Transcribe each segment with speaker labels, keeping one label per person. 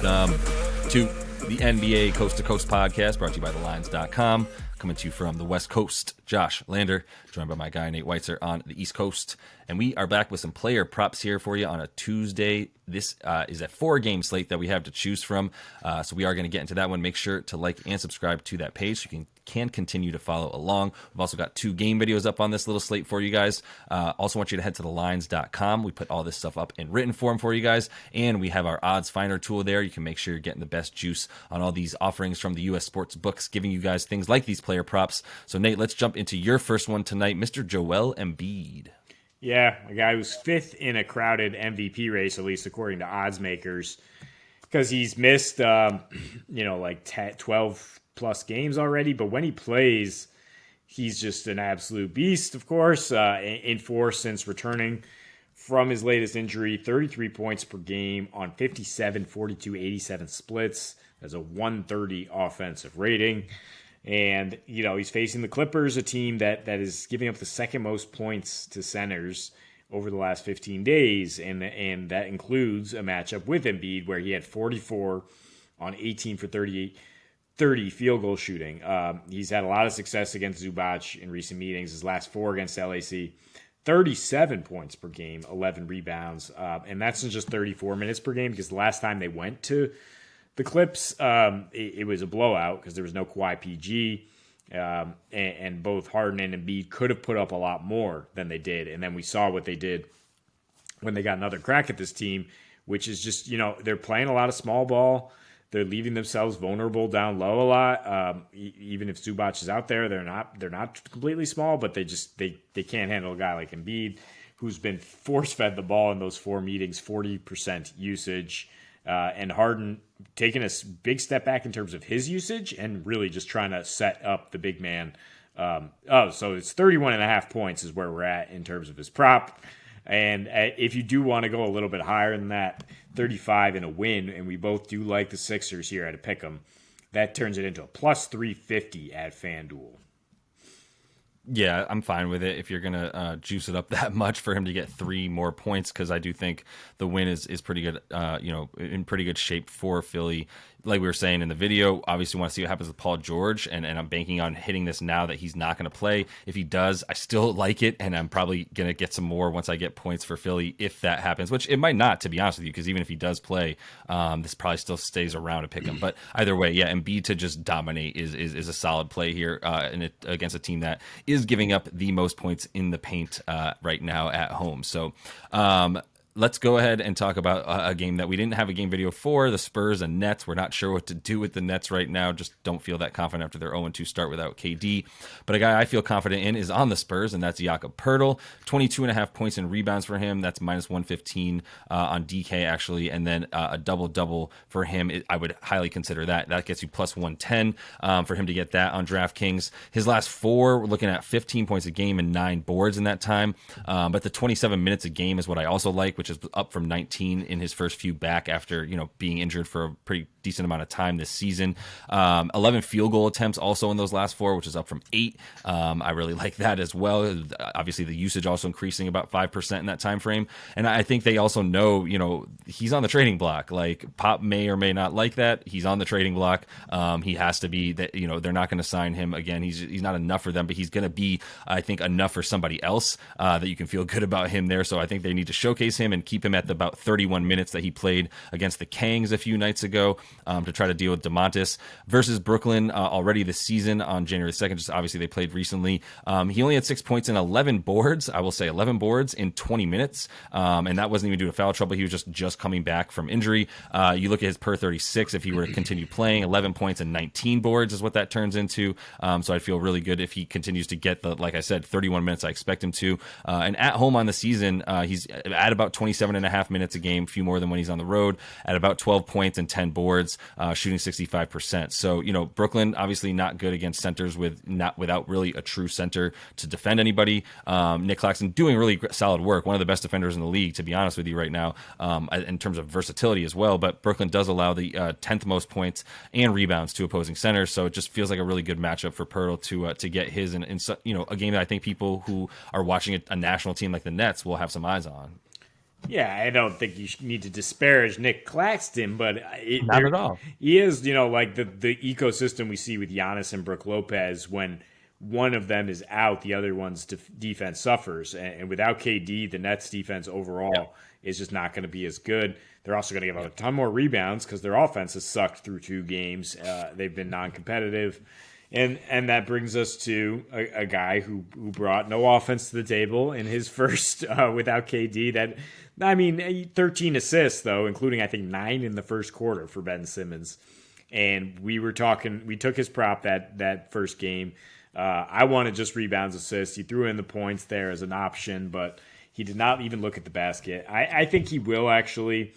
Speaker 1: Welcome to the NBA Coast to Coast podcast, brought to you by thelines.com. Coming to you from the West Coast, Josh Lander, joined by my guy Nate Weitzer on the East Coast. And we are back with some player props here for you on a Tuesday. This is a 4-game slate that we have to choose from. So we are going to get into that one. Make sure to like and subscribe to that page so you can continue to follow along. We've also got 2 game videos up on this little slate for you guys. Also want you to head to thelines.com. We put all this stuff up in written form for you guys. And we have our odds finder tool there. You can make sure you're getting the best juice on all these offerings from the U.S. sports books, giving you guys things like these player props. So Nate, let's jump into your first one tonight, Mr. Joel Embiid.
Speaker 2: Yeah, a guy who's 5th in a crowded MVP race, at least according to odds makers, because he's missed, 12 plus games already. But when he plays, he's just an absolute beast, of course, in force since returning from his latest injury. 33 points per game on 57, 42, 87 splits. That's a 130 offensive rating. And, he's facing the Clippers, a team that is giving up the second most points to centers over the last 15 days. And that includes a matchup with Embiid where he had 44 on 18 for 30 field goal shooting. He's had a lot of success against Zubac in recent meetings. His last 4 against LAC, 37 points per game, 11 rebounds. And that's in just 34 minutes per game because the last time they went to the Clips, it was a blowout because there was no Kawhi PG, and both Harden and Embiid could have put up a lot more than they did. And then we saw what they did when they got another crack at this team, which is just, they're playing a lot of small ball. They're leaving themselves vulnerable down low a lot. Even if Zubac is out there, they're not completely small, but they can't handle a guy like Embiid, who's been force-fed the ball in those 4 meetings, 40% usage. And Harden taking a big step back in terms of his usage and really just trying to set up the big man. So it's 31.5 points is where we're at in terms of his prop. And if you do want to go a little bit higher than that, 35 in a win, and we both do like the Sixers here at a pick'em, that turns it into a plus 350 at FanDuel.
Speaker 1: Yeah, I'm fine with it if you're going to juice it up that much for him to get 3 more points, because I do think the win is pretty good, in pretty good shape for Philly. Like we were saying in the video, obviously want to see what happens with Paul George, and I'm banking on hitting this now that he's not going to play. If he does, I still like it, and I'm probably going to get some more once I get points for Philly if that happens, which it might not, to be honest with you, because even if he does play, this probably still stays around to pick him. But either way, yeah, Embiid to just dominate is a solid play here against a team that is giving up the most points in the paint right now at home. So let's go ahead and talk about a game that we didn't have a game video for, the Spurs and Nets. We're not sure what to do with the Nets right now. Just don't feel that confident after their 0-2 start without KD. But a guy I feel confident in is on the Spurs, and that's Jakob Poeltl. 22.5 points and rebounds for him. That's minus 115 on DK, actually. And then a double-double for him. I would highly consider that. That gets you plus 110 for him to get that on DraftKings. His last 4, we're looking at 15 points a game and 9 boards in that time. But the 27 minutes a game is what I also like, which is up from 19 in his first few back after, being injured for a pretty decent amount of time this season. 11 field goal attempts also in those last 4, which is up from 8. I really like that as well. Obviously, the usage also increasing about 5% in that time frame. And I think they also know, he's on the trading block. Like, Pop may or may not like that. He's on the trading block. He has to be that, they're not going to sign him again. He's not enough for them, but he's going to be, I think, enough for somebody else that you can feel good about him there. So I think they need to showcase him and keep him at about 31 minutes that he played against the Kangs a few nights ago to try to deal with DeMontis versus Brooklyn already this season on January 2nd. Just obviously they played recently. He only had 6 points and 11 boards. I will say 11 boards in 20 minutes. And that wasn't even due to foul trouble. He was just coming back from injury. You look at his per 36, if he were to continue playing, 11 points and 19 boards is what that turns into. So I'd feel really good if he continues to get like I said, 31 minutes I expect him to. And at home on the season, he's at about 27.5 minutes a game, a few more than when he's on the road, at about 12 points and 10 boards, shooting 65%. So, Brooklyn obviously not good against centers without really a true center to defend anybody. Nick Claxton doing really solid work, one of the best defenders in the league, to be honest with you right now, in terms of versatility as well. But Brooklyn does allow the 10th most points and rebounds to opposing centers, so it just feels like a really good matchup for Poeltl to get his in a game that I think people who are watching a national team like the Nets will have some eyes on.
Speaker 2: Yeah, I don't think you need to disparage Nick Claxton, but
Speaker 1: Not at all.
Speaker 2: he is, like the ecosystem we see with Giannis and Brook Lopez. When one of them is out, the other one's defense suffers, and without KD, the Nets defense
Speaker 1: Yep.
Speaker 2: overall is just not going to be as good. They're also going to give up a ton more rebounds because their offense has sucked through 2 games. They've been non-competitive. And that brings us to a guy who brought no offense to the table in his first without KD. 13 assists though, including I think 9 in the first quarter for Ben Simmons. And we took his prop that first game. I wanted just rebounds, assists. He threw in the points there as an option, but he did not even look at the basket. I think he will actually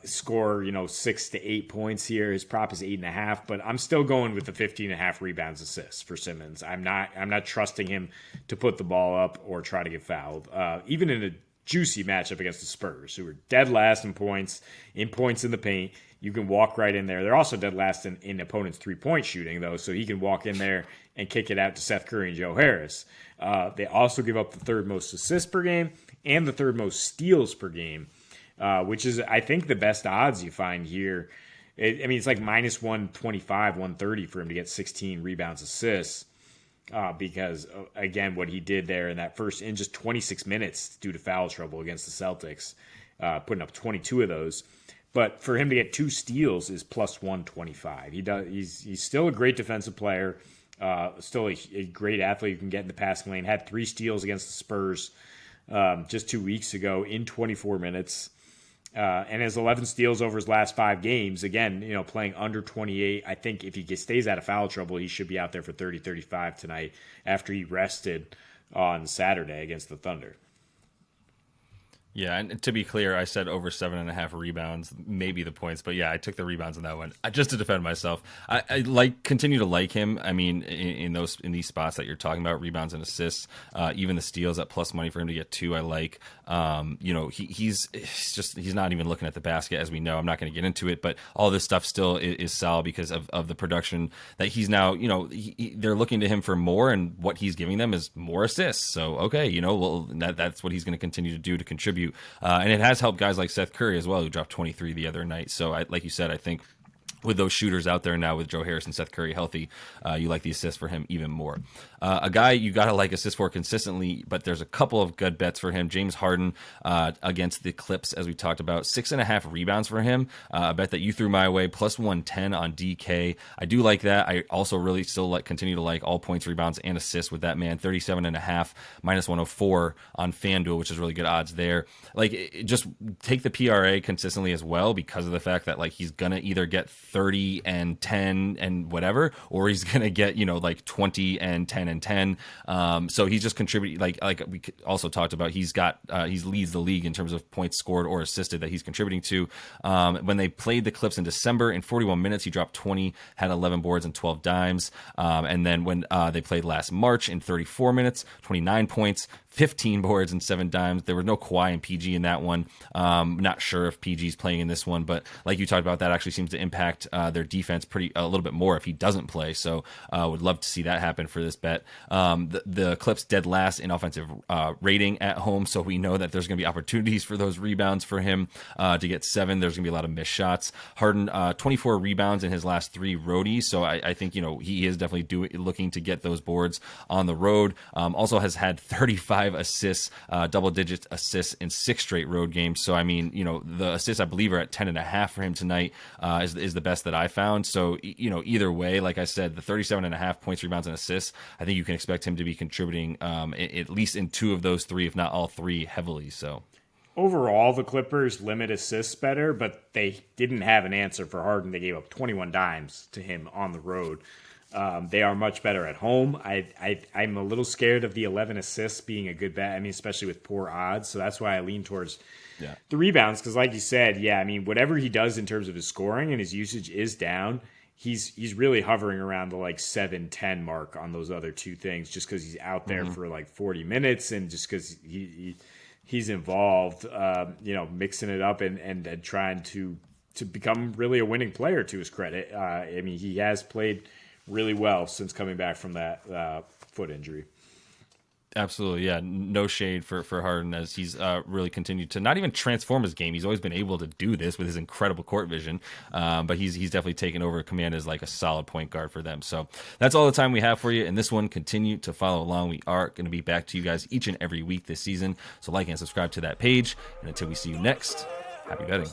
Speaker 2: score 6 to 8 points here. His prop is 8.5, but I'm still going with the 15.5 rebounds, assists for Simmons. I'm not trusting him to put the ball up or try to get fouled, even in a juicy matchup against the Spurs, who are dead last in points in the paint. You can walk right in there. They're also dead last in opponents' 3-point shooting, though, so he can walk in there and kick it out to Seth Curry and Joe Harris. They also give up the third most assists per game and the third most steals per game, which is, I think, the best odds you find here. It's like minus 125, 130 for him to get 16 rebounds, assists. Because, again, what he did there in just 26 minutes due to foul trouble against the Celtics, putting up 22 of those. But for him to get 2 steals is plus 125. He's still a great defensive player, still a great athlete who can get in the passing lane. Had 3 steals against the Spurs just 2 weeks ago in 24 minutes. And has 11 steals over his last 5 games. Again, playing under 28. I think if he stays out of foul trouble, he should be out there for 30, 35 tonight after he rested on Saturday against the Thunder.
Speaker 1: Yeah, and to be clear, I said over 7.5 rebounds, maybe the points, but yeah, I took the rebounds in that one just to defend myself. I continue to like him. I mean, in these spots that you're talking about, rebounds and assists, even the steals at plus money for him to get 2, I like. He's not even looking at the basket, as we know. I'm not going to get into it, but all this stuff still is solid because of the production that he's now. They're looking to him for more, and what he's giving them is more assists. So okay, that's what he's going to continue to do to contribute. And it has helped guys like Seth Curry as well, who dropped 23 the other night. So, like you said, I think with those shooters out there now, with Joe Harris and Seth Curry healthy, you like the assist for him even more. A guy you got to like assists for consistently, but there's a couple of good bets for him. James Harden against the Clips, as we talked about, 6.5 rebounds for him. A bet that you threw my way, plus 110 on DK. I do like that. I also really still continue to like all points, rebounds, and assists with that man. 37.5, minus 104 on FanDuel, which is really good odds there. Just take the PRA consistently as well, because of the fact that he's gonna either get 30 and 10 and whatever, or he's gonna get 20 and 10 and 10. So he's just contributing. Like we also talked about, he leads the league in terms of points scored or assisted that he's contributing to. When they played the Clips in December, in 41 minutes he dropped 20, had 11 boards and 12 dimes. And then when they played last March, in 34 minutes, 29 points, 15 boards and 7 dimes. There was no Kawhi and PG in that one. Not sure if PG's playing in this one, but like you talked about, that actually seems to impact their defense a little bit more if he doesn't play. So would love to see that happen for this bet. The Clips dead last in offensive rating at home, so we know that there's going to be opportunities for those rebounds for him to get 7. There's going to be a lot of missed shots. Harden, 24 rebounds in his last 3 roadies, so I think he is definitely looking to get those boards on the road. Also has had 35 assists, double-digit assists in 6 straight road games. So, I mean, the assists, I believe, are at 10.5 for him tonight, is the best that I found. So, either way, like I said, the 37.5 points, rebounds, and assists, I think you can expect him to be contributing at least in 2 of those 3, if not all 3, heavily. So,
Speaker 2: overall, the Clippers limit assists better, but they didn't have an answer for Harden. They gave up 21 dimes to him on the road. They are much better at home. I'm a little scared of the 11 assists being a good bet. I mean, especially with poor odds. So that's why I lean towards the rebounds. Because like you said, whatever he does in terms of his scoring and his usage is down. He's really hovering around the 7-10 mark on those other 2 things, just because he's out there for 40 minutes, and just because he's involved, mixing it up and trying to become really a winning player, to his credit. I mean, he has played really well since coming back from that foot injury.
Speaker 1: Absolutely, yeah. No shade for Harden as he's really continued to not even transform his game. He's always been able to do this with his incredible court vision, but he's definitely taken over command as like a solid point guard for them. So that's all the time we have for you in this one. Continue to follow along. We are going to be back to you guys each and every week this season. So like and subscribe to that page. And until we see you next, happy betting.